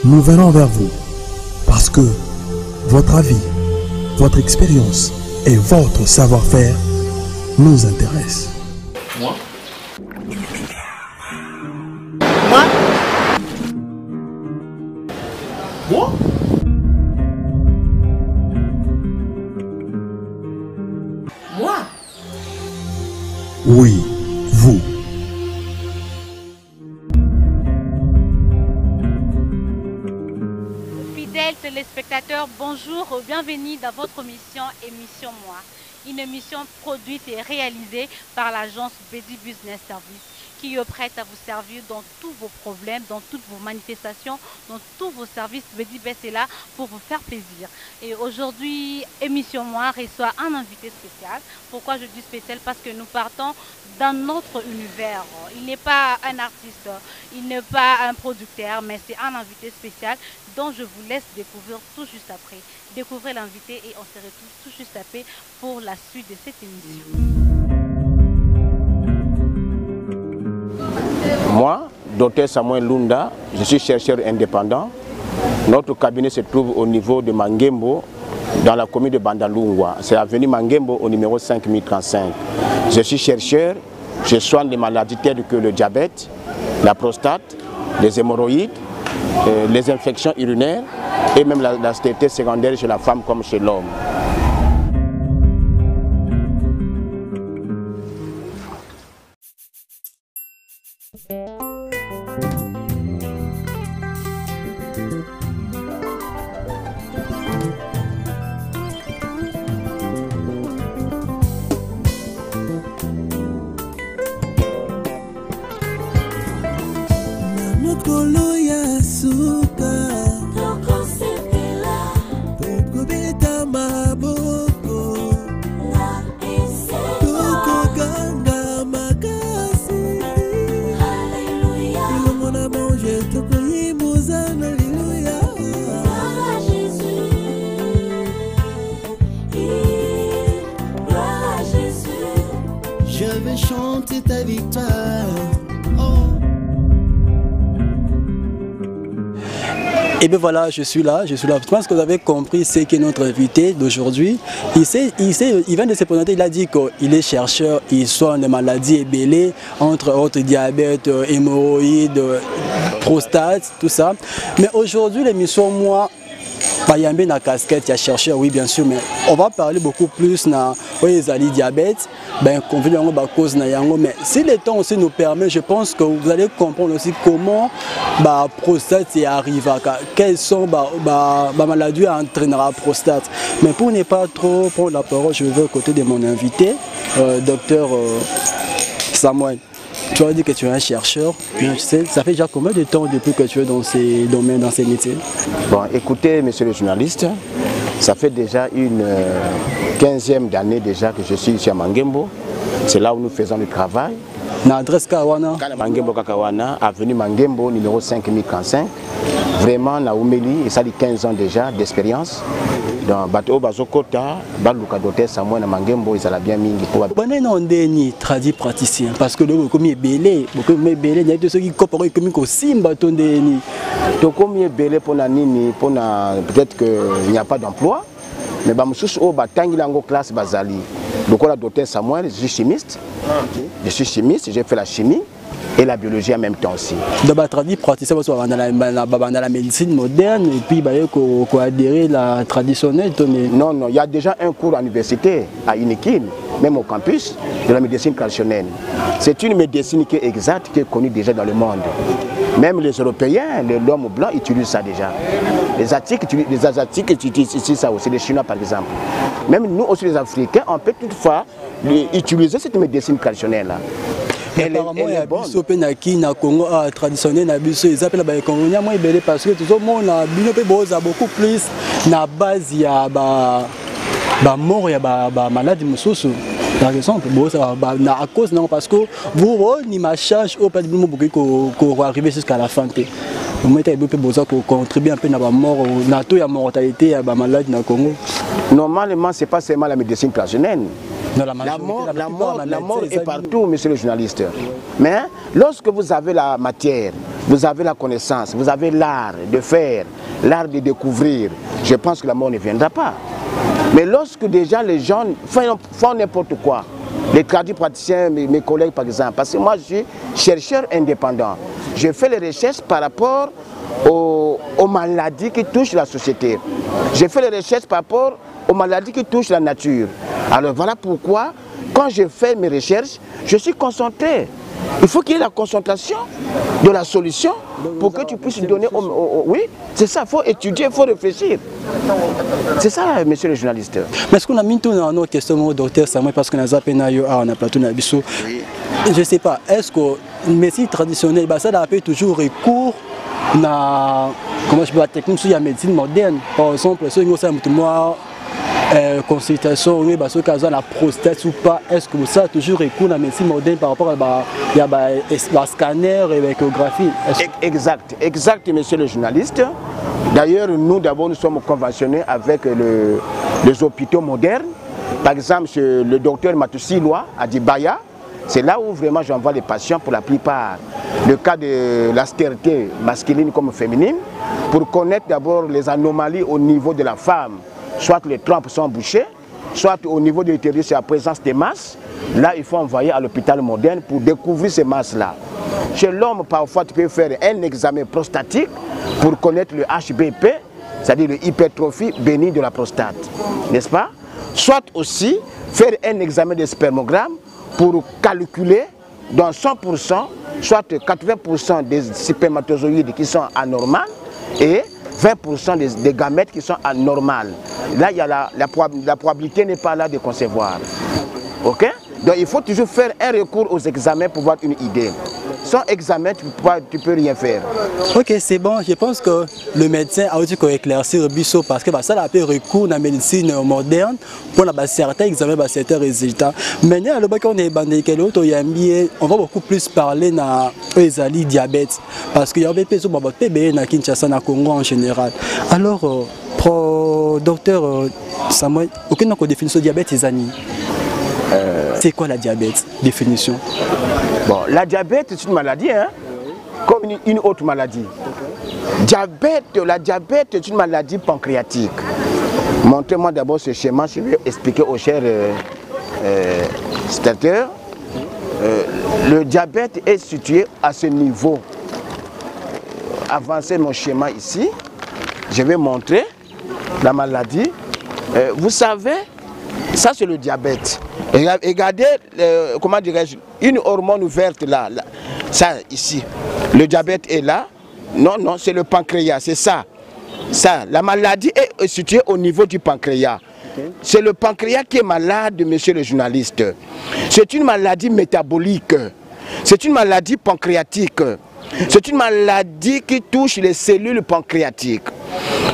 nous venons vers vous parce que votre avis, votre expérience et votre savoir-faire nous intéressent. Moi? Moi? Moi? Moi? Oui, vous. Fidèles téléspectateurs, bonjour, bienvenue dans votre émission Moi. Une émission produite et réalisée par l'agence Bedi Business Service qui est prête à vous servir dans tous vos problèmes, dans toutes vos manifestations, dans tous vos services. Bedi Bess est là pour vous faire plaisir. Et aujourd'hui, émission Moi reçoit un invité spécial. Pourquoi je dis spécial? Parce que nous partons dans notre univers. Il n'est pas un artiste, il n'est pas un producteur, mais c'est un invité spécial dont je vous laisse découvrir tout juste après. Découvrez l'invité et on se retrouve tout juste après pour la suite de cette émission. Moi, Dr Samuel Lunda, je suis chercheur indépendant. Notre cabinet se trouve au niveau de Mangembo, dans la commune de Bandalungwa. C'est avenue Mangembo au numéro 5035. Je suis chercheur, je soigne les maladies telles que le diabète, la prostate, les hémorroïdes, les infections urinaires et même la stérilité secondaire chez la femme comme chez l'homme. Et bien voilà, je suis là. Je pense que vous avez compris ce qu'est notre invité d'aujourd'hui. Il vient de se présenter, il a dit qu'il est chercheur, il soigne des maladies ébélées, entre autres diabète, hémorroïdes, prostate, tout ça. Mais aujourd'hui, l'émission Moi, il y a une casquette, il y a chercheur, oui bien sûr, mais on va parler beaucoup plus de diabète, mais si le temps aussi nous permet, je pense que vous allez comprendre aussi comment la prostate arrive, quelles sont les maladies à entraîner la prostate. Mais pour ne pas trop prendre la parole, je vais aux côtés de mon invité, docteur Samuel. Tu as dit que tu es un chercheur, mais tu sais, ça fait déjà combien de temps depuis que tu es dans ces domaines, dans ces métiers? Bon, écoutez, monsieur le journaliste, ça fait déjà une 15e d'année déjà que je suis ici à Mangembo. C'est là où nous faisons le travail. L'adresse Kawana? Mangembo Kakawana, avenue Mangembo, numéro 5035. Vraiment, Naoumeli, et ça dit 15 ans déjà d'expérience. Dans Bateau Bazokota, Baluka Doté Samuel Mangembo, ils ont bien mis. Bonne on est traduit praticien parce que le commis est belé, il y a ceux qui coopèrent comme au Simba ton déni. Donc comme il est belé pour nini, pour peut-être qu'il n'y a pas d'emploi, mais bamoussous au batangilango classe bazali. Donc on a Doté Samuel, je suis chimiste. Je suis chimiste, j'ai fait la chimie. Et la biologie en même temps aussi. Donc, traduit praticien dans la médecine moderne et puis il faut adhérer à la traditionnelle. Non, non, il y a déjà un cours à l'université, à Inekin, même au campus, de la médecine traditionnelle. C'est une médecine qui est exacte, qui est connue déjà dans le monde. Même les Européens, l'homme blanc utilisent ça déjà. Les Asiatiques utilisent ça aussi, les Chinois par exemple. Même nous aussi les Africains, on peut toutefois utiliser cette médecine traditionnelle-là. Apparemment, il y a des gens Congo traditionnel, ils appellent les Congolais parce que tout le monde a beaucoup plus na base il y a mort, il y a maladie par exemple, à cause non parce que vous ni ma charge au pas pour arriver jusqu'à la fin. Vous mettez besoin de contribuer un peu à la mort, à la mortalité, à la maladie dans le Congo. Normalement, ce n'est pas seulement la médecine traditionnelle. Non, la mort est partout, monsieur le journaliste. Mais lorsque vous avez la matière, vous avez la connaissance, vous avez l'art de faire, l'art de découvrir, je pense que la mort ne viendra pas. Mais lorsque déjà les gens font n'importe quoi, les tradipraticiens, mes collègues par exemple, parce que moi je suis chercheur indépendant, je fais les recherches par rapport aux maladies qui touchent la société. Je fais les recherches par rapport aux maladies qui touchent la nature. Alors voilà pourquoi, quand je fais mes recherches, je suis concentré. Il faut qu'il y ait la concentration de la solution pour que tu puisses donner... Oui, c'est ça, il faut étudier, il faut réfléchir. C'est ça, monsieur le journaliste. Mais est-ce qu'on a mis tout dans nos questions au docteur Samuel parce qu'on a zappé on a plateau Nabiso. Je ne sais pas, est-ce que le médecine traditionnelle, ça a toujours recours à la technique sur la médecine moderne? Par exemple, si on a consultation, parce que la prostate ou pas, est-ce que ça a toujours recours à la médecine moderne par rapport à la scanner et l'échographie? Exact, monsieur le journaliste. D'ailleurs, nous d'abord nous sommes conventionnés avec les hôpitaux modernes. Par exemple, le docteur Matusiloa à Dibaya, c'est là où vraiment j'envoie les patients pour la plupart. Le cas de la stérilité masculine comme féminine, pour connaître d'abord les anomalies au niveau de la femme. Soit les trompes sont bouchées, soit au niveau de l'utérus, c'est la présence des masses. Là, il faut envoyer à l'hôpital moderne pour découvrir ces masses-là. Chez l'homme, parfois, tu peux faire un examen prostatique pour connaître le HBP, c'est-à-dire l'hypertrophie bénigne de la prostate, n'est-ce pas? Soit aussi faire un examen de spermogramme pour calculer dans 100%, soit 80% des spermatozoïdes qui sont anormales et 20% des gamètes qui sont anormales. Là, il y a la probabilité n'est pas là de concevoir. Ok? Donc il faut toujours faire un recours aux examens pour avoir une idée. Sans examen, tu ne peux rien faire. Ok, c'est bon. Je pense que le médecin a aussi éclairci le biseau parce que ça a fait recours à la médecine moderne pour certains examens, certains résultats. Maintenant, on va beaucoup plus parler de diabète parce qu'il y a des personnes qui ont Kinshasa, au Congo en général. Alors, docteur Samuel, aucune définition de diabète, c'est quoi la diabète? Définition. Bon, la diabète c'est une maladie, hein, comme une autre maladie. La diabète est une maladie pancréatique. Montrez-moi d'abord ce schéma, je vais expliquer aux chers spectateurs. Le diabète est situé à ce niveau. Avancez mon schéma ici. Je vais montrer la maladie. Vous savez, ça c'est le diabète. Regardez, comment dirais-je, une hormone verte là, ça ici. Le diabète est là. Non, non, c'est le pancréas, c'est ça. Ça, la maladie est située au niveau du pancréas. C'est le pancréas qui est malade, monsieur le journaliste. C'est une maladie métabolique. C'est une maladie pancréatique. C'est une maladie qui touche les cellules pancréatiques.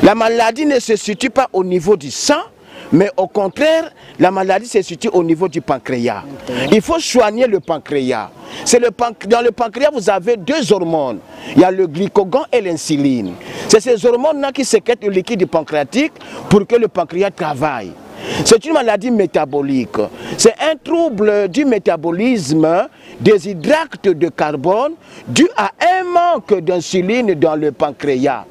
La maladie ne se situe pas au niveau du sang, mais au contraire, la maladie se situe au niveau du pancréas. Il faut soigner le pancréas. Dans le pancréas, vous avez deux hormones. Il y a le glycagon et l'insuline. C'est ces hormones-là qui sécrètent le liquide pancréatique pour que le pancréas travaille. C'est une maladie métabolique. C'est un trouble du métabolisme des hydrates de carbone dû à un manque d'insuline dans le pancréas.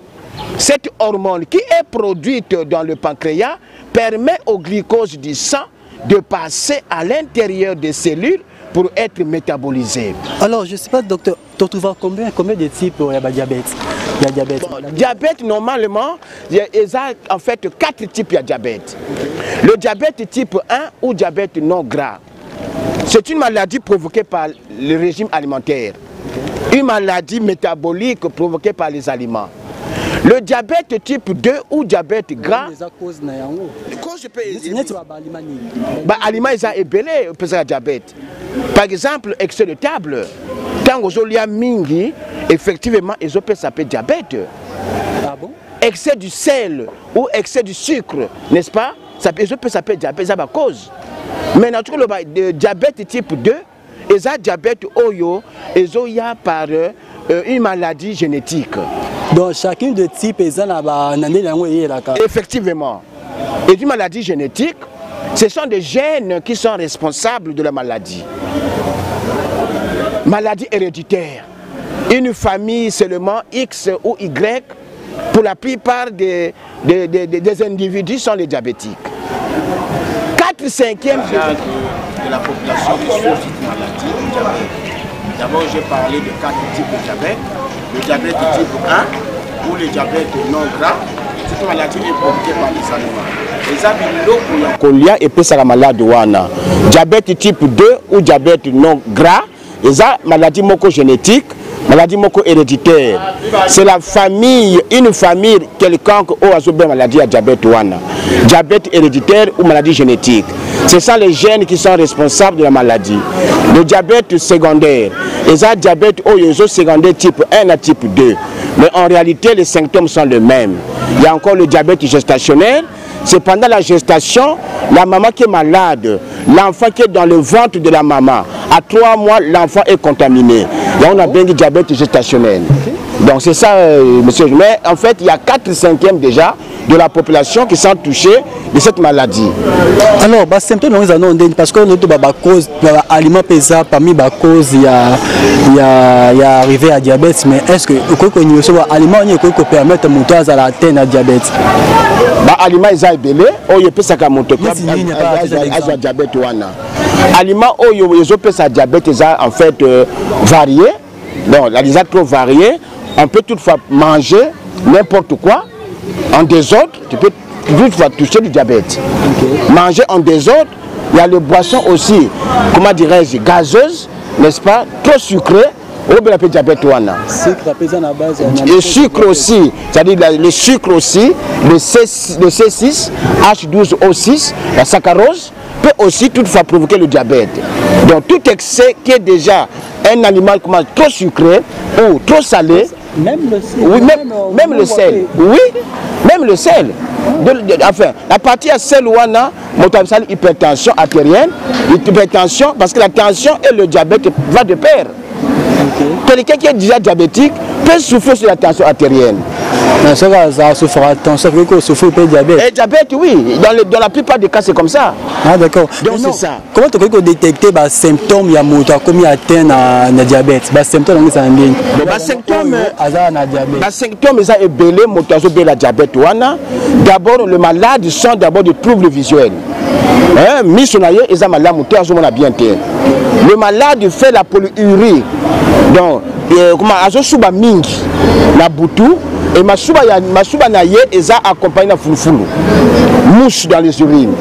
Cette hormone qui est produite dans le pancréas permet au glucose du sang de passer à l'intérieur des cellules pour être métabolisé. Alors, je ne sais pas, docteur, tu vois combien de types il y a diabète? Diabète, normalement, il y a en fait 4 types de diabète. Le diabète type 1 ou diabète non gras. C'est une maladie provoquée par le régime alimentaire. Une maladie métabolique provoquée par les aliments. Le diabète type 2 ou diabète gras, aliment est belé pour le diabète. Par exemple, excès de table. Tant que y a mingi, effectivement, ils ont s'appeler diabète. Ah bon? Excès du sel ou excès du sucre, n'est-ce pas? Ils ont s'appeler diabète, ça va cause. Mais naturellement, le diabète type 2, ils ont diabète oyo, ils ont par une maladie génétique. Donc chacun de types est effectivement. Et une maladie génétique, ce sont des gènes qui sont responsables de la maladie. Maladie héréditaire. une famille seulement X ou Y, pour la plupart des individus sont les diabétiques. 4/5 de la population qui souffre de cette maladie, le diabète. D'abord, j'ai parlé de 4 types de diabète. Le diabète type 1 ou le diabète non gras. Cette maladie est provoquée par les aliments. Les aliments kolia et puis la maladie wana. Diabète type 2 ou diabète non gras, les maladie génétique, maladie héréditaire. C'est la famille, une famille quelconque ou a maladie à diabète wana. Diabète héréditaire ou maladie génétique. Ce sont les gènes qui sont responsables de la maladie. Le diabète secondaire, les diabète secondaire type 1 à type 2. Mais en réalité, les symptômes sont les mêmes. Il y a encore le diabète gestationnel. C'est pendant la gestation, la maman qui est malade, l'enfant qui est dans le ventre de la maman. À 3 mois, l'enfant est contaminé. Là, on a bien dit diabète gestationnel. Donc c'est ça, monsieur. Mais en fait, il y a 4/5 déjà de la population qui sont touchés de cette maladie. Alors, les symptômes, parce que nous avons cause aliment pesant, parmi les causes, il y a arrivé à diabète. Mais est-ce que les aliments qui permettent de monter à la tête à diabète? Les aliments sont belé, ils peuvent monter à diabète. Les aliments qui peuvent à diabète sont en fait variés. Donc, les aliments trop variés. On peut toutefois manger n'importe quoi en désordre, tu peux toutefois toucher du diabète. Okay. Manger en désordre, il y a les boissons aussi, comment dirais-je, gazeuses, n'est-ce pas, trop sucrées, ou bien le diabète wana. Le sucre aussi, c'est-à-dire le sucre aussi, le C6, H12O6, la saccharose, peut aussi toutefois provoquer le diabète. Donc tout excès qui est déjà un aliment trop sucré ou trop salé, même le sel. Oui, même le sel. Oui, même le sel. Enfin, la partie à sel ou ana, hypertension artérielle, hypertension, parce que la tension et le diabète va de pair. Okay. Quelqu'un qui est déjà diabétique peut souffrir sur la tension artérielle. Ça souffre attention, il souffre de diabète. Et diabète, oui. Dans la plupart des cas, c'est comme ça. Ah, d'accord. Donc, c'est ça. Comment tu peux détecter les symptômes comme il atteint le diabète? Les symptômes, c'est les symptômes, c'est belé, la diabète. D'abord, le malade sent d'abord des troubles visuels. Le malade fait la polyurie. Donc, comment azosuba mingi na butu et masuba na ye eza accompagné na fulufulu, mouche dans les urines.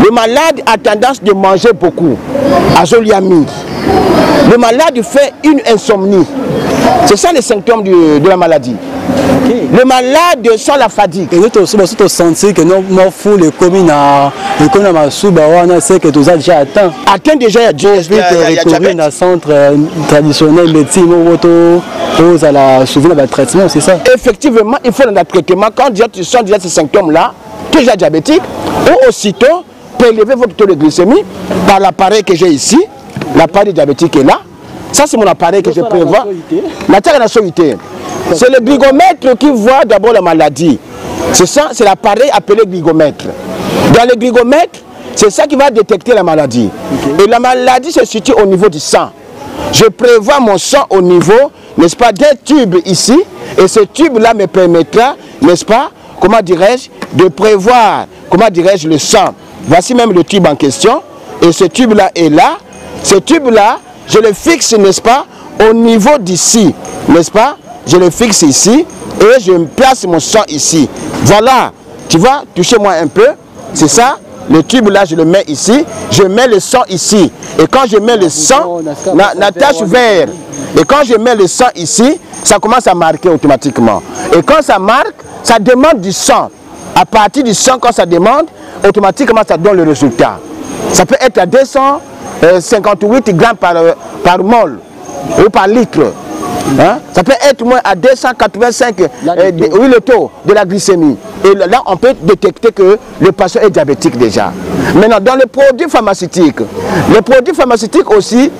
Le malade a tendance de manger beaucoup, azolia mingi. Le malade fait une insomnie. C'est ça les symptômes de la maladie. Okay. Le malade sent la fatigue. Et nous avons senti que nous avons les communes à c'est que nous avons déjà atteint. Atteint déjà, il y a un centre traditionnel médecine à la souvenir de traitement, c'est ça? Effectivement, il faut un traitement. Quand tu sens déjà ces symptômes-là, tu es déjà diabétique, ou aussitôt prélever votre taux de glycémie par l'appareil que j'ai ici. L'appareil diabétique est là. Ça, c'est mon appareil que je prévois. La terre de la solité. C'est le glycomètre qui voit d'abord la maladie. C'est ça, c'est l'appareil appelé glycomètre. Dans le glycomètre, c'est ça qui va détecter la maladie. Okay. Et la maladie se situe au niveau du sang. Je prévois mon sang au niveau, n'est-ce pas, d'un tube ici. Et ce tube-là me permettra, n'est-ce pas, comment dirais-je, de prévoir, comment dirais-je, le sang. Voici même le tube en question. Et ce tube-là est là. Ce tube-là, je le fixe, n'est-ce pas, au niveau d'ici, n'est-ce pas? Je le fixe ici et je place mon sang ici. Voilà, tu vois, touchez-moi un peu, c'est ça. Le tube là, je le mets ici, je mets le sang ici. Et quand je mets le sang, la tache verte. Et quand je mets le sang ici, ça commence à marquer automatiquement. Et quand ça marque, ça demande du sang. À partir du sang, quand ça demande, automatiquement ça donne le résultat. Ça peut être à 258 grammes par mol ou par litre. Hein? Ça peut être moins à 285 oui, le taux de la glycémie. Et là, on peut détecter que le patient est diabétique déjà. Maintenant, dans les produits pharmaceutiques aussi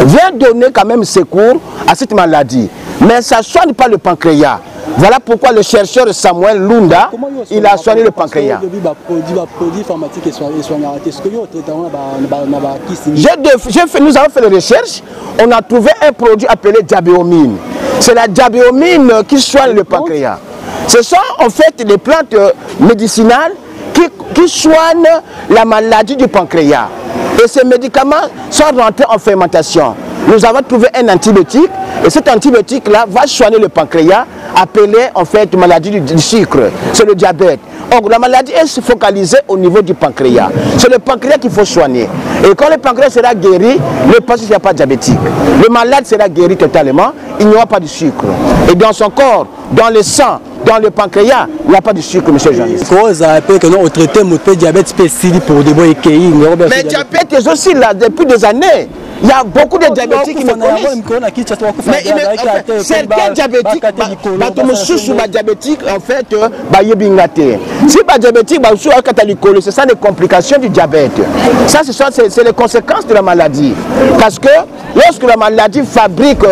viennent donner quand même secours à cette maladie. Mais ça ne soigne pas le pancréas. Voilà pourquoi le chercheur Samuel Lunda, il a soigné le pancréas. Nous avons fait les recherches, on a trouvé un produit appelé diabéomine. C'est la diabéomine qui soigne le pancréas. Ce sont en fait des plantes médicinales qui soignent la maladie du pancréas. Et ces médicaments sont rentrés en fermentation. Nous avons trouvé un antibiotique et cet antibiotique-là va soigner le pancréas, appelé en fait maladie du sucre, c'est le diabète. Donc la maladie est focalisée au niveau du pancréas. C'est le pancréas qu'il faut soigner. Et quand le pancréas sera guéri, le patient ne sera pas diabétique. Le malade sera guéri totalement, il n'y aura pas de sucre. Et dans son corps, dans le sang, dans le pancréas, il n'y a pas de sucre, monsieur Jean-Yves. Mais diabète est aussi là depuis des années. Il y a beaucoup de diabétiques qui me connaissent. Mais certains diabétiques, en fait, si les diabétiques, c'est ça les complications du diabète. Ça, c'est les conséquences de la maladie. Parce que lorsque la maladie fabrique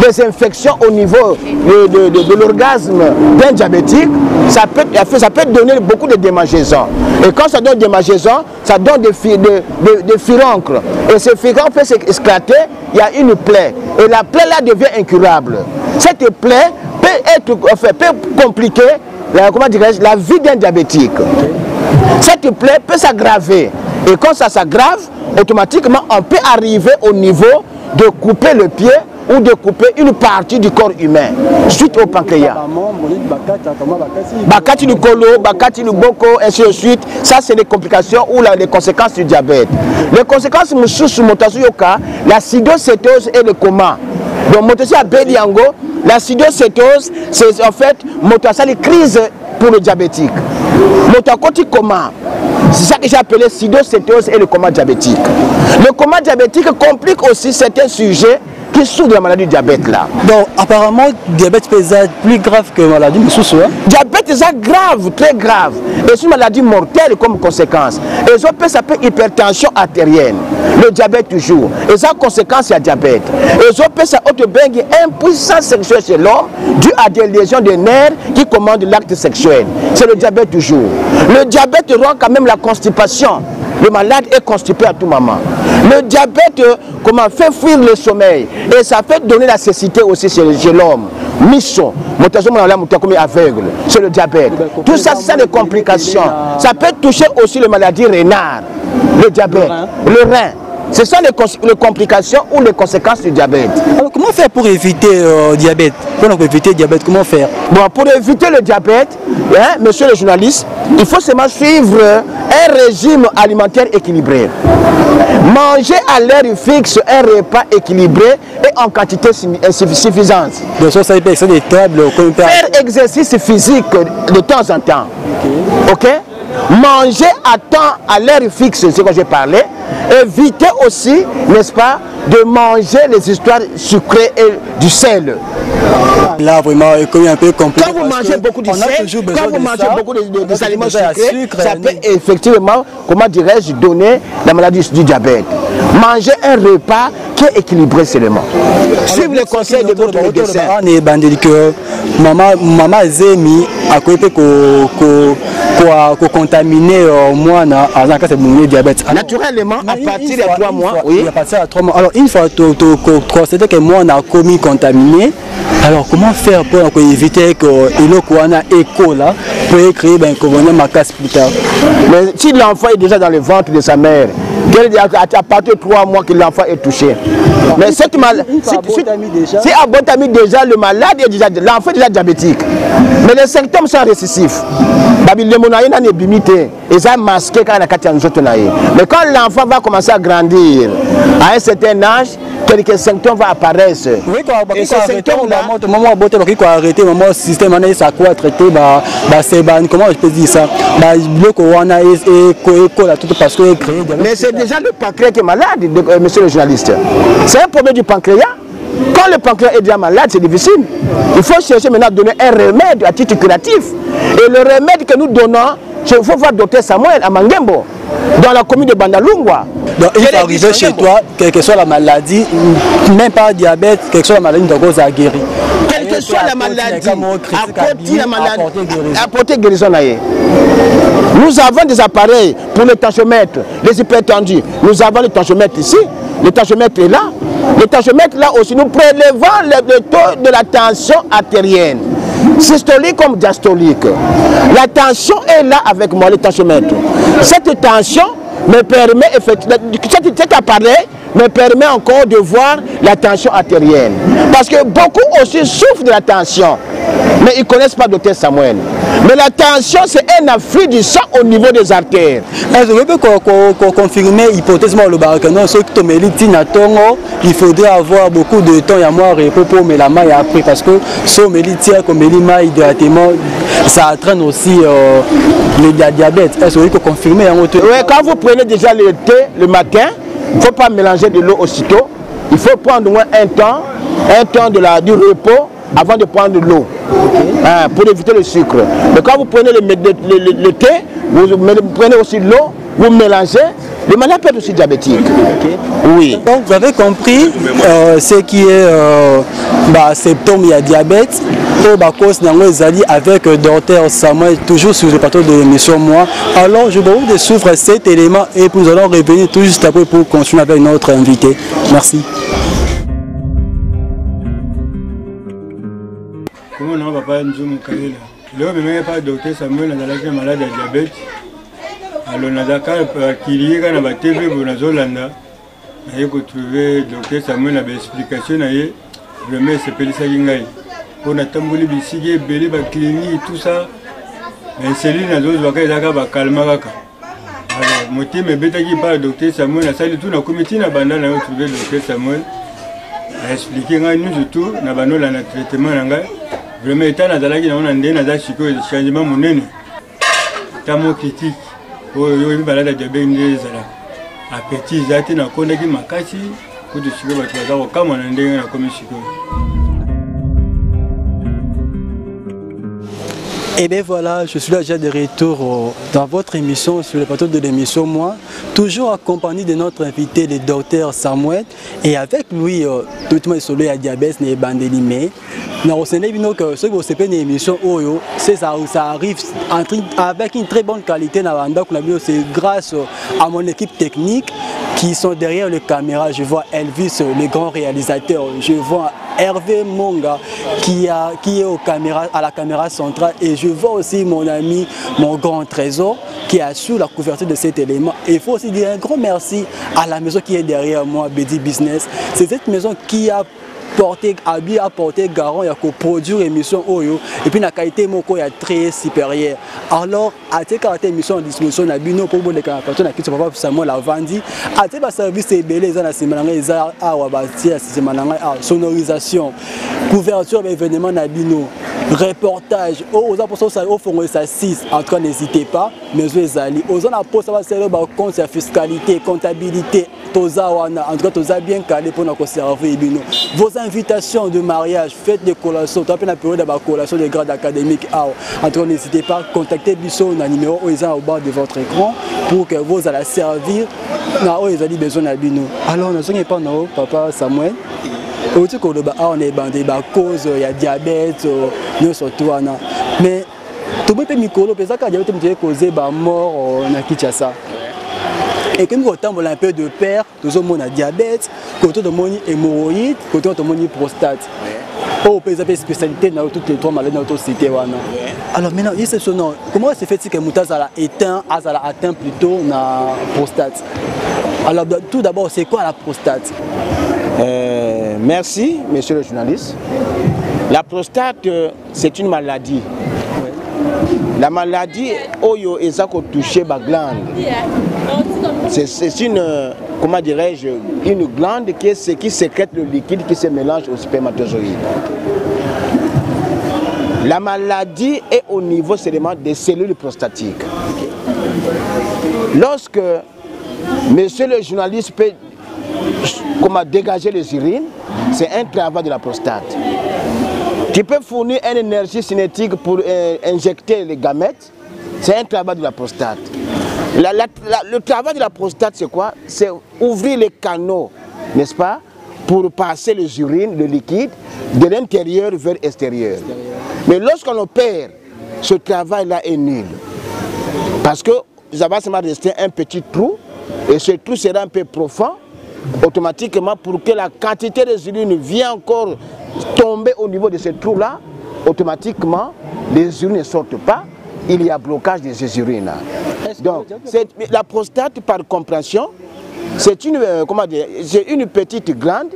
des infections au niveau de l'orgasme d'un diabétique, ça peut donner beaucoup de démangeaisons. Et quand ça donne des démangeaisons, ça donne des furoncles. Et ces furoncles peuvent s'éclater, il y a une plaie. Et la plaie là devient incurable. Cette plaie peut compliquer la vie d'un diabétique. Cette plaie peut s'aggraver. Et quand ça s'aggrave, automatiquement, on peut arriver au niveau de couper le pied ou de couper une partie du corps humain suite au pancréas. Bakati du colo, bakati du boko, ainsi de suite. Ça, c'est les complications ou les conséquences du diabète. Les conséquences, l'acidocétose et le coma. Donc, motosia Beliango, l'acidocétose, c'est en fait une crise pour le diabétique. Motakoti coma. C'est ça que j'ai appelé l'acidocétose et le coma diabétique. Le coma diabétique complique aussi certains sujets qui souffrent de la maladie du diabète là. Donc apparemment, le diabète est plus grave que la maladie de sous. Diabète est grave, très grave. Et c'est une maladie mortelle comme conséquence. Et ça peut hypertension artérielle. Le diabète toujours. Et ça conséquence, il y a diabète. Et ça peut impuissance sexuelle chez l'homme due à des lésions des nerfs qui commandent l'acte sexuel. C'est le diabète toujours. Le diabète rend quand même la constipation. Le malade est constipé à tout moment. Le diabète fait fuir le sommeil. Et ça peut donner la cécité aussi chez l'homme. Mission. Aveugle. C'est le diabète. Tout ça, c'est des complications. Ça peut toucher aussi les maladies rénales. Le diabète. Le rein. Ce sont les complications ou les conséquences du diabète. Alors comment faire pour éviter le diabète? Pour éviter le diabète, comment faire? Bon, pour éviter le diabète, monsieur le journaliste, il faut seulement suivre un régime alimentaire équilibré. Manger à l'heure fixe un repas équilibré et en quantité suffisante. Donc ça peut être des tables. Faire exercice physique de temps en temps. Ok? Manger à temps, à l'heure fixe, c'est ce que j'ai parlé. Éviter aussi, n'est-ce pas, de manger les histoires sucrées et du sel. Là, vraiment, il un peu compliqué. Quand vous mangez beaucoup de sel, quand vous mangez beaucoup des aliments sucrés, ça peut effectivement, comment dirais-je, donner la maladie du diabète. Manger un repas qui est équilibré seulement. Suivez les conseils de votre médecin. Maman Zemi a contaminé moi dans diabète. Naturellement, à partir de 3 mois, oui. À partir de 3 mois. Alors, une fois que tu constates que moi on a commis contaminé, alors comment faire pour éviter que il a écho là pour créer ma casse plus tard? Mais si l'enfant est déjà dans le ventre de sa mère, à partir de 3 mois que l'enfant est touché. Mais cette maladie, si abotamie déjà, le malade est déjà, l'enfant est déjà diabétique. Mais les symptômes sont récessifs. Mais quand l'enfant va commencer à grandir, à un certain âge, quelques symptômes vont apparaître. Et ces symptômes-là, le système comment je peux dire ça? Mais c'est déjà le pancréas qui est malade, monsieur le journaliste. C'est un problème du pancréas. Quand le pancréas est déjà malade, c'est difficile. Il faut chercher maintenant à donner un remède à titre curatif. Et le remède que nous donnons, il faut voir Dr Samuel à Mangembo, dans la commune de Bandalungwa. Donc il faut arriver chez toi, quelle que soit la maladie, même pas diabète, quelle que soit la maladie, donc on a guéri. Quelle que que soit la maladie, apporter guérison. Nous avons des appareils pour le tensiomètre, les hypertendus. Nous avons le tensiomètre ici, le tensiomètre est là. Le tensiomètre là aussi, nous prélevons le taux de la tension artérienne, systolique comme diastolique. La tension est là avec moi, le tensiomètre. Cette tension me permet, cet appareil me permet encore de voir la tension artérienne. Parce que beaucoup aussi souffrent de la tension, mais ils ne connaissent pas Dr Samuel. Mais la tension, c'est un afflux du sang au niveau des artères. Je peux confirmer l'hypothèse le barcano, ceux qui il faudrait avoir beaucoup de temps à moi pour me la maille après parce que ce mélitia comme maille directement ça entraîne aussi le diabète. Est-ce que vous pouvez confirmer? Oui, quand vous prenez déjà le thé le matin, il ne faut pas mélanger de l'eau aussitôt. Il faut prendre au moins un temps du repos avant de prendre l'eau, pour éviter le sucre. Mais quand vous prenez le thé, vous prenez aussi l'eau, vous mélangez, le malade peut être aussi diabétique. Oui. Donc vous avez compris ce qui est symptômes, il y a diabète. Cause avec Dr Samuel, toujours sur le plateau de l'émission Moi. Alors je vous de suivre cet élément et nous allons revenir tout juste après pour continuer avec notre invité. Merci. Comment on va pas nous montrer là? Là, même pas Dr Samuel, on a la malade de diabète. Alors on a d'accord qu'il y a un TV pour la Zolanda. On a trouvé Dr Samuel avait explication naie. Vraiment c'est Pélissagingaï. On a tamboulé bisigué, belé, clinique tout ça. Mais Céline a d'autres vacances à Kalmaraka. Alors, mon team est bêta qui parle Dr Samuel. A salué tout le comité n'a bandé à trouver Dr Samuel. A expliqué nous surtout n'a bandé le traitement n'anga. Vraiment état n'a dalaki n'a on andé n'a da chico changement monene. Tamo critique. Oh yo il balade diabète n'es là. Appétit zati n'a konda ki makasi. Pour de chico batwaza au comme on andé n'a comme chico. Et bien voilà, je suis là déjà de retour dans votre émission, sur le plateau de l'émission Moi, toujours accompagné de notre invité, le docteur Samuel. Et avec lui, tout le monde est sur à diabète, n'est pas bandélimé. Nous avons que ce que vous avez une émission, ça arrive avec une très bonne qualité. C'est grâce à mon équipe technique qui sont derrière les caméras. Je vois Elvis, le grand réalisateur. Je vois Hervé Monga qui est à la caméra centrale. Et je vois aussi mon ami, mon grand trésor qui assure la couverture de cet élément. Et il faut aussi dire un grand merci à la maison qui est derrière moi, Bedi Business. C'est cette maison qui a apporté garant et a produit l'émission Oyo et puis la qualité moko est très supérieure. Alors à cette émission en disposition na bino pour les personnes qui sont pas seulement la vendi à cette service est belé za na simalanga eza awa batia simalanga sonorisation couverture événement na bino reportage aux apostles ça au fond ça 6 en train n'hésitez pas mais vous allez aux on a posé ça c'est le compte fiscalité comptabilité tozawana en tout cas toza bien calé pour nous conserver bino vos invitations de mariage faites des collations tu as la période de collation des grades académiques en tout cas n'hésitez pas contacter Bisso na numéro au bas de votre écran pour que vous allez servir na o ezali besoin na bino alors nous sommes pas no papa Samuel aussi qu'on on est bandé cause il y a diabète nous surtout mais tout le monde micro pesa ka diabète me causer mort na Kinshasa. Et comme nous avons un peu de père, nous avons un diabète, nous avons un hémorroïde, nous avons une prostate. Pour les spécialités dans toutes les trois maladies dans notre cité. Alors maintenant, comment se fait-il que Moutaz a atteint plutôt la prostate? Alors tout d'abord, c'est quoi la prostate? Merci, monsieur le journaliste. La prostate, c'est une maladie. La maladie, oyo ezako touché ma glande. C'est une, comment dirais-je, une glande qui sécrète le liquide qui se mélange au spermatozoïde. La maladie est au niveau seulement des cellules prostatiques. Lorsque monsieur le journaliste peut dégager les urines, c'est un travail de la prostate. Tu peux fournir une énergie cinétique pour injecter les gamètes, c'est un travail de la prostate. Le travail de la prostate, c'est quoi? C'est ouvrir les canaux, n'est-ce pas? pour passer les urines, le liquide, de l'intérieur vers l'extérieur. Mais lorsqu'on opère, ce travail-là est nul. Parce que ça va seulement rester un petit trou, et ce trou sera un peu profond, automatiquement, pour que la quantité des urines vienne encore tomber au niveau de ce trou-là, automatiquement, les urines ne sortent pas, il y a blocage de ces urines. Donc, la prostate, par compréhension, c'est une petite glande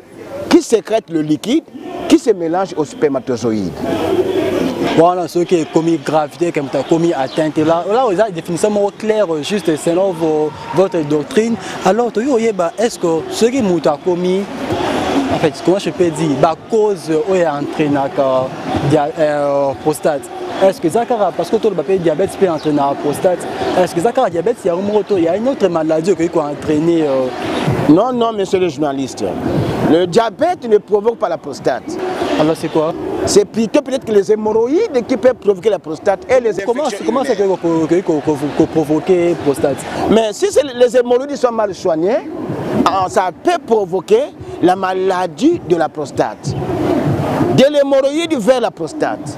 qui sécrète le liquide, qui se mélange aux spermatozoïdes. Voilà ce qui est commis gravité, comme tu as commis atteinte. Là, vous avez une définition claire, juste selon votre doctrine. Alors, est-ce que ce qui vous a commis, en fait, comment je peux dire, la cause où est entraîné la prostate? Est-ce que ça, parce que tout le diabète peut entraîner la prostate, est-ce que ça, le diabète, il y a une autre maladie qui peut entraîner Non, non, monsieur le journaliste. Le diabète ne provoque pas la prostate. Alors c'est quoi? C'est plutôt peut-être que les hémorroïdes qui peuvent provoquer la prostate et les infections. Comment ça peut provoquer la prostate? Mais si les hémorroïdes sont mal soignés, ça peut provoquer la maladie de la prostate. De l'hémorroïde vers la prostate.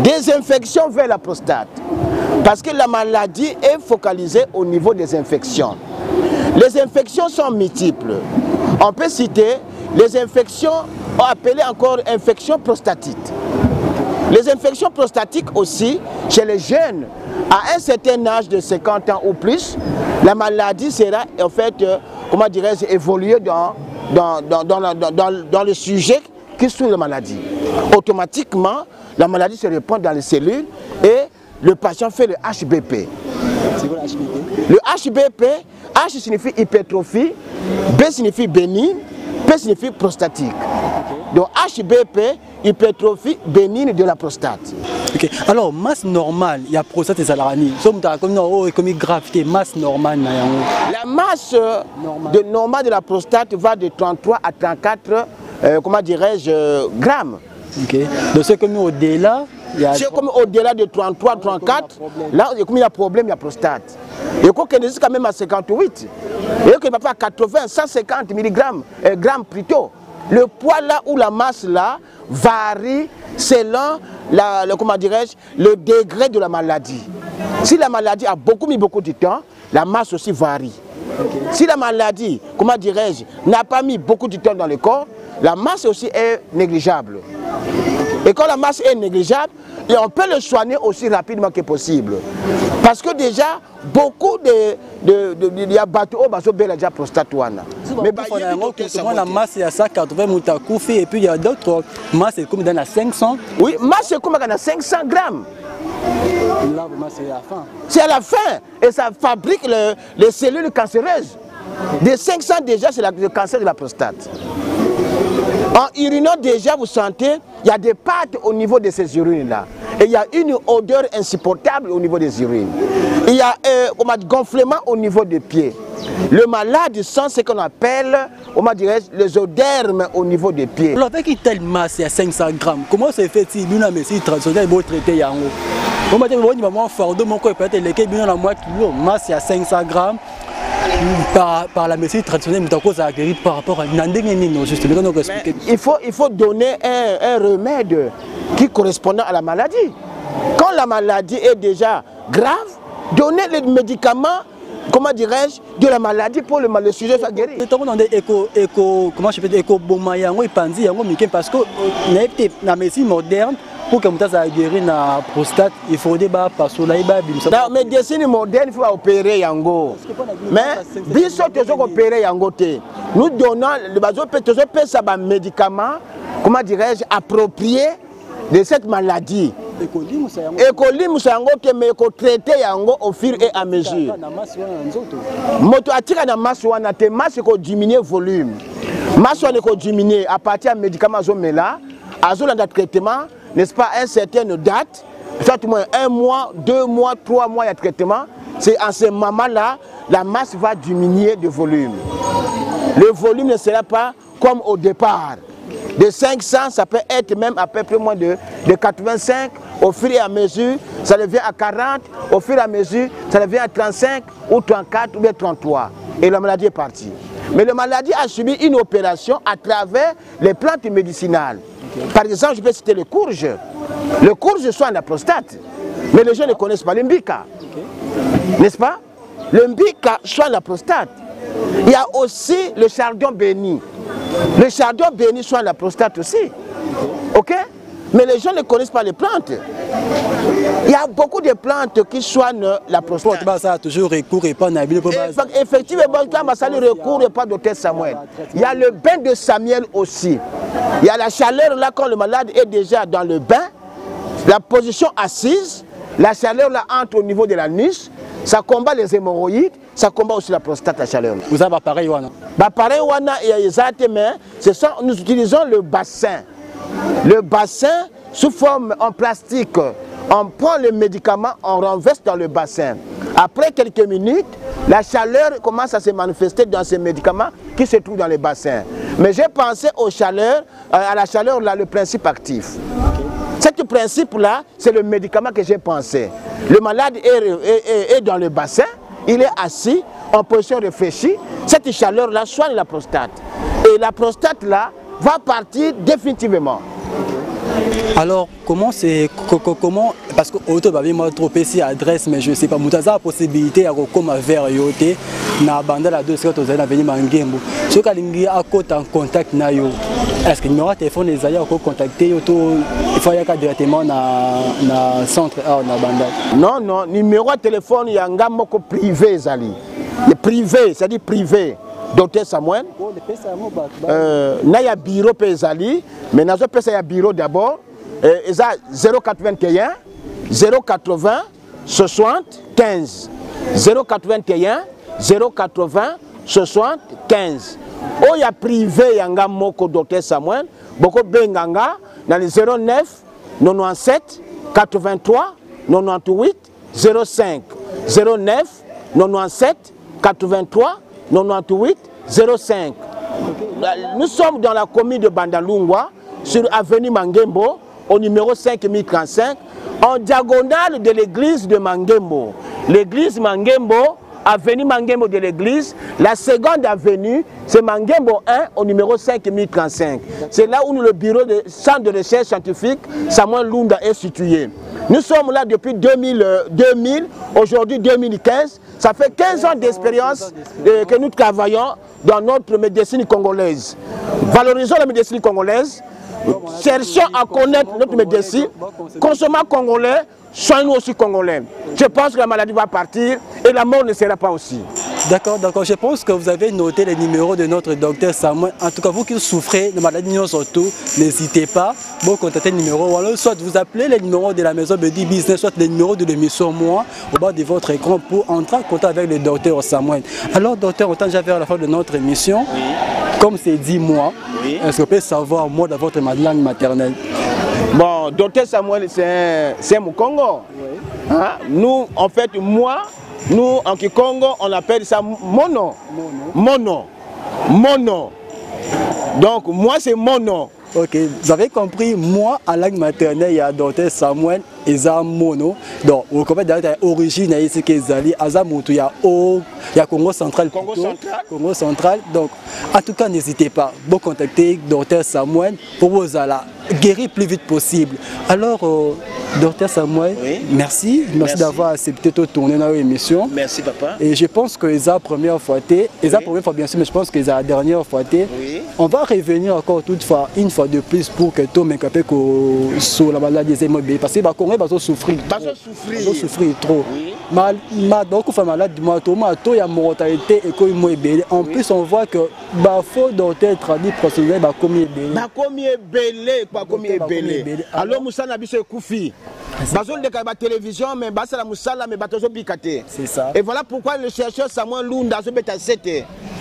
Des infections vers la prostate. Parce que la maladie est focalisée au niveau des infections. Les infections sont multiples. On peut citer les infections appelées encore infections prostatiques. Les infections prostatiques aussi, chez les jeunes, à un certain âge de 50 ans ou plus, la maladie sera en fait, comment dirais-je, évoluer dans le sujet qui suit la maladie. Automatiquement, la maladie se répand dans les cellules et le patient fait le HBP. C'est quoi le HBP? Le HBP, H signifie hypertrophie, B signifie bénigne, P signifie prostatique. Donc HBP, hypertrophie bénigne de la prostate. Okay. Alors, masse normale, il y a prostate et salarani. Comme gravité, masse normale. La masse normale de la prostate va de 33 à 34 comment dirais-je, grammes. Okay. Donc c'est comme au-delà. C'est comme au-delà de 33, 34, là il y a problème, il y a prostate. Et quand on est quand même à 58, et qu'on va pas à 80, 150 grammes plutôt. Le poids là ou la masse là varie selon comment dirais-je, le degré de la maladie. Si la maladie a beaucoup mis beaucoup de temps, la masse aussi varie. Okay. Si la maladie, comment dirais-je, n'a pas mis beaucoup de temps dans le corps, la masse aussi est négligeable. Et quand la masse est négligeable, on peut le soigner aussi rapidement que possible. Parce que déjà, beaucoup de y a bateau déjà prostate. Mais la masse est à 180 et puis il y a d'autres masses comme dans la 500. Oui, masse c'est comme dans 500 grammes. Là, c'est à la fin. C'est à la fin. Et ça fabrique les cellules cancéreuses. De 500 déjà, c'est le cancer de la prostate. En urinant déjà, vous sentez, il y a des pâtes au niveau de ces urines-là. Et il y a une odeur insupportable au niveau des urines. Il y a un gonflement au niveau des pieds. Le malade sent ce qu'on appelle, les odermes au niveau des pieds. Alors avec une telle masse, il y a 500 grammes, comment c'est fait-il? Nous, médecine traditionnelle, vous traitez Yango. On m'a dit, mon fardeau, mon corps peut être légué, bien la moitié kilo, masse, il y a 500 grammes. Par la médecine traditionnelle, par rapport à il faut donner un remède qui correspond à la maladie. Quand la maladie est déjà grave, donner les médicaments, comment dirais-je, de la maladie pour le sujet soit guéri. Comment je peux dire, parce que la médecine moderne, pour que ça guérir la prostate, il faut débattre parce que là, la médecine moderne, il faut opérer yango. Mais biso toujours opérer yango te. Nous donnons le médicament, comment dirais-je, approprié de cette maladie. Écolim yango te mais ko traiter yango au fur et à mesure. Moto atira na masse wana te, masse ko diminuer volume. Masse wana ko diminuer à partir de médicaments là, azolanda traitement. N'est-ce pas, à une certaine date, soit au moins 1 mois, 2 mois, 3 mois de traitement, c'est en ce moment-là, la masse va diminuer de volume. Le volume ne sera pas comme au départ. De 500, ça peut être même à peu près moins de 85, au fur et à mesure, ça devient à 40, au fur et à mesure, ça devient à 35, ou 34, ou bien 33. Et la maladie est partie. Mais le malade a subi une opération à travers les plantes médicinales. Par exemple, je peux citer le courge. Le courge soigne la prostate. Mais les gens ne connaissent pas le mbika. N'est-ce pas? Le mbika soigne la prostate. Il y a aussi le chardon béni. Le chardon béni soigne la prostate aussi. Ok? Mais les gens ne connaissent pas les plantes. Il y a beaucoup de plantes qui soignent la prostate. Ça a toujours recours et pas effectivement, ça ne recourt pas au docteur Samuel. Il y a le bain de Samuel aussi. Il y a la chaleur là quand le malade est déjà dans le bain. La position assise, la chaleur là entre au niveau de l'anus. Ça combat les hémorroïdes, ça combat aussi la prostate, la chaleur. Vous avez pareil Wana? Pareil Wana, nous utilisons le bassin. Le bassin sous forme en plastique. On prend le médicament, on renverse dans le bassin. Après quelques minutes, la chaleur commence à se manifester dans ces médicaments qui se trouvent dans le bassin. Mais j'ai pensé aux chaleurs, à la chaleur là, le principe actif. Ce principe-là, c'est le médicament que j'ai pensé. Le malade est dans le bassin, il est assis, en position réfléchie. Cette chaleur-là soigne la prostate. Et la prostate-là va partir définitivement. Alors, comment parce que auto va moi trop ici adresse, mais je ne sais pas, Moutaza a la possibilité de comme vers yoté, na banda la 2 secondes à venir mangembo. Ce qu'alingi a côté en contact na yo. Est-ce que le numéro de téléphone les ailleurs encore contacter il faut y aller directement na centre na banda? Non, non, numéro de téléphone il y a un moko privé zali. Le privé, c'est-à-dire privé. Docteur Samuel, il y a bureau Pézali, mais il y a bureau d'abord, il y a 081 080 60 15. 081 080 60 15. Il y a privé, il y a moko Docteur Samuel, beaucoup benganga dans les 09 97 83 98 05. 09 97 83 98 05. Nous sommes dans la commune de Bandalungwa, sur avenue Mangembo, au numéro 5035, en diagonale de l'église de Mangembo. L'église Mangembo, avenue Mangembo de l'église, la seconde avenue, c'est Mangembo 1 au numéro 5035. C'est là où le bureau de centre de recherche scientifique Samuel Lunda est situé. Nous sommes là depuis 2000 aujourd'hui 2015. Ça fait 15 ans d'expérience que nous travaillons dans notre médecine congolaise. Valorisons la médecine congolaise, cherchons à connaître notre médecine, consommons congolais, soignons aussi congolais. Je pense que la maladie va partir et la mort ne sera pas aussi. D'accord, d'accord. Je pense que vous avez noté les numéros de notre docteur Samuel. En tout cas, vous qui souffrez de maladies surtout, n'hésitez pas. Vous contactez le numéro. Ou alors, soit vous appelez les numéros de la maison Bedi Business, soit les numéros de l'émission Moi, au bas de votre écran pour entrer en contact avec le docteur Samuel. Alors, docteur, autant déjà vers la fin de notre émission, oui. Comme c'est dit moi, oui. Est-ce que vous pouvez savoir moi dans votre langue maternelle? Bon, docteur Samuel, c'est mon Congo. Oui. Hein? Nous, en fait, moi, nous, en Kikongo, on appelle ça mono. Mono. Donc, moi, c'est mono. Ok, vous avez compris, moi, en langue maternelle, il y a docteur Samuel et ça mono. Donc, vous comprenez l'origine ici que Zali, Azamutu, il y a Congo central. Congo central. Donc, en tout cas, n'hésitez pas. Vous contactez docteur Samuel pour vous guérir plus vite possible. Alors, docteur Samuel, oui. Merci d'avoir accepté de tourner dans l'émission. Merci papa. Et je pense que c'est la première fois, bien sûr, mais je pense que c'est la dernière fois. Oui. On va revenir encore toutefois une fois de plus pour que tout le monde sur la maladie des hémorroïdes. Parce que les Congolais vont souffrir trop. Oui. Donc, on malade du mois, il y a mortalité et en plus, on voit que faux docteur traduit professionnel comme alors Moussa Nabiso Koufi. Bazol de la télévision, mais Bassa la Moussala, mais Batozo Bikate. C'est ça. Et voilà pourquoi le chercheur Samuel Lunda a bêta 7.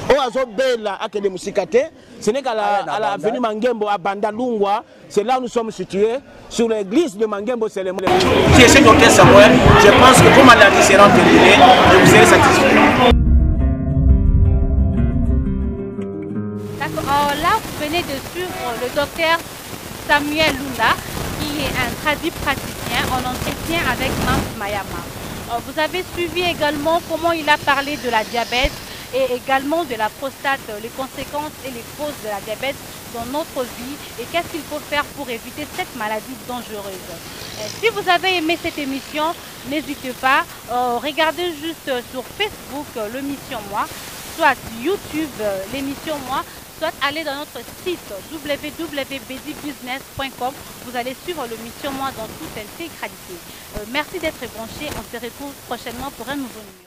Au Azo Bela à de Moussicate. Ce n'est qu'à la avenue Mangembo à Bandalungwa. C'est là où nous sommes situés. Sur l'église de Mangembo, c'est le monde. Cherchez docteur Samuel. Je pense que comme maladie sera terminée, je vous serai satisfait. D'accord. Là, vous venez de suivre le docteur Samuel Lunda, qui est un praticien en entretien avec Mams Mayama. Vous avez suivi également comment il a parlé de la diabète et également de la prostate, les conséquences et les causes de la diabète dans notre vie et qu'est-ce qu'il faut faire pour éviter cette maladie dangereuse. Si vous avez aimé cette émission, n'hésitez pas, regardez juste sur Facebook l'émission Moi, soit YouTube l'émission Moi, soit allez dans notre site www.bedibusiness.com. Vous allez suivre l'émission Moi dans toute intégralité. Merci d'être branché. On se retrouve prochainement pour un nouveau numéro.